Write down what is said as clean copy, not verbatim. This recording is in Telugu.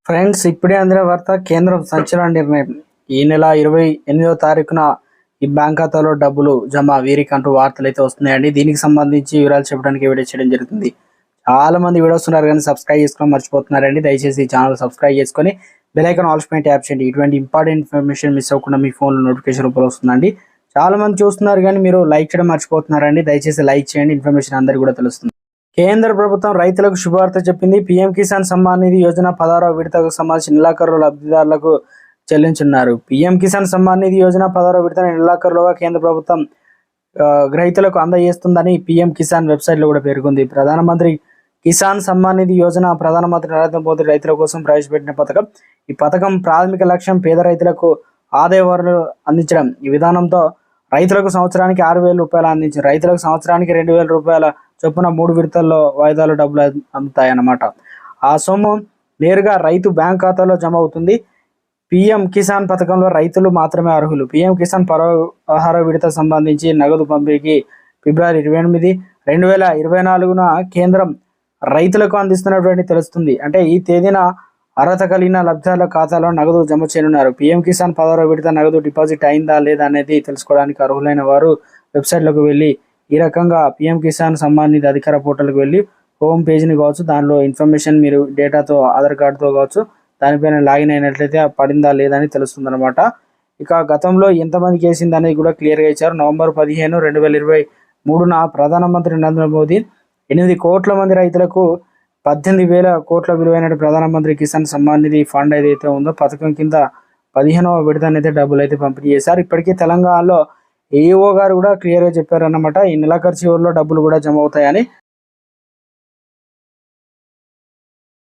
ఫ్రెండ్స్, ఇప్పుడే అందిన వార్త. కేంద్రం సంచలన నిర్ణయం. ఈ నెల 28వ తారీఖున ఈ బ్యాంక్ ఖాతాలో డబ్బులు జమ వీరికి అంటూ వార్తలు అయితే వస్తున్నాయండి. దీనికి సంబంధించి వివరాలు చెప్పడానికి వీడియో చేయడం జరుగుతుంది. చాలా మంది వీడియోస్ ఉన్నారు కానీ సబ్స్క్రైబ్ చేసుకోవడం మర్చిపోతున్నారండి. దయచేసి ఈ ఛానల్ సబ్స్క్రైబ్ చేసుకొని బెల్ ఐకాన్ ఆల్ పైన ట్యాప్ చేయండి. ఇటువంటి ఇంపార్టెంట్ ఇన్ఫర్మేషన్ మిస్ అవ్వకుండా మీ ఫోన్లో నోటిఫికేషన్ రూపంలో వస్తుందండి. చాలా మంది చూస్తున్నారు కానీ మీరు లైక్ చేయడం మర్చిపోతున్నారండి. దయచేసి లైక్ చేయండి. ఇన్ఫర్మేషన్ అందరికీ కూడా తెలుస్తుంది. కేంద్ర ప్రభుత్వం రైతులకు శుభవార్త చెప్పింది. పీఎం కిసాన్ సమ్మాన్ నిధి యోజన 16వ విడతకు సంబంధించి నెలాఖరులో లబ్ధిదారులకు చెల్లించున్నారు. పీఎం కిసాన్ సమ్మాన్ నిధి యోజన 16వ విడత నెలాఖరులోగా కేంద్ర ప్రభుత్వం రైతులకు అందజేస్తుందని పీఎం కిసాన్ వెబ్సైట్లో కూడా పేర్కొంది. ప్రధానమంత్రి కిసాన్ సమ్మాన్ నిధి యోజన ప్రధానమంత్రి నరేంద్ర మోదీ రైతుల కోసం ప్రవేశపెట్టిన పథకం. ఈ పథకం ప్రాథమిక లక్ష్యం పేద రైతులకు ఆదాయ వనరులు అందించడం. ఈ విధానంతో రైతులకు సంవత్సరానికి 6,000 రూపాయలు అందించారు. రైతులకు సంవత్సరానికి 2,000 రూపాయల చొప్పున 3 విడతల్లో వాయిదాలు డబ్బులు అందుతాయన్నమాట. ఆ సొమ్ము నేరుగా రైతు బ్యాంక్ ఖాతాలో జమ అవుతుంది. పీఎం కిసాన్ పథకంలో రైతులు మాత్రమే అర్హులు. పీఎం కిసాన్ 16వ విడత సంబంధించి నగదు పంపిణీకి ఫిబ్రవరి 28, 2024న కేంద్రం రైతులకు అందిస్తున్నటువంటి తెలుస్తుంది. అంటే ఈ తేదీన అర్హత కలిగిన లబ్ధిదారుల ఖాతాలో నగదు జమ చేయనున్నారు. పీఎం కిసాన్ 16వ విడత నగదు డిపాజిట్ అయిందా లేదా అనేది తెలుసుకోవడానికి అర్హులైన వారు వెబ్సైట్లోకి వెళ్ళి ఈ రకంగా పీఎం కిసాన్ సమ్మాన్ నిధి అధికార పోర్టల్కి వెళ్ళి హోమ్ పేజ్ని కావచ్చు, దానిలో ఇన్ఫర్మేషన్ మీరు డేటాతో ఆధార్ కార్డుతో కావచ్చు దానిపైన లాగిన్ అయినట్లయితే పడిందా లేదా అని తెలుస్తుంది అనమాట. ఇక గతంలో ఎంతమందికి వేసింది అనేది కూడా క్లియర్గా ఇచ్చారు. నవంబర్ 15, 2023న ప్రధానమంత్రి నరేంద్ర మోదీ 8 కోట్ల మంది రైతులకు 18,000 కోట్ల విలువైన ప్రధానమంత్రి కిసాన్ సమ్మాన్ నిధి ఫండ్ ఏదైతే ఉందో పథకం కింద 15వ విడత అయితే డబ్బులు అయితే పంపిణీ చేశారు. ఇప్పటికీ తెలంగాణలో ఏఈఓ గారు కూడా క్లియర్గా చెప్పారన్నమాట. ఈ నెలాఖరు చివరిలో డబ్బులు కూడా జమ అవుతాయని.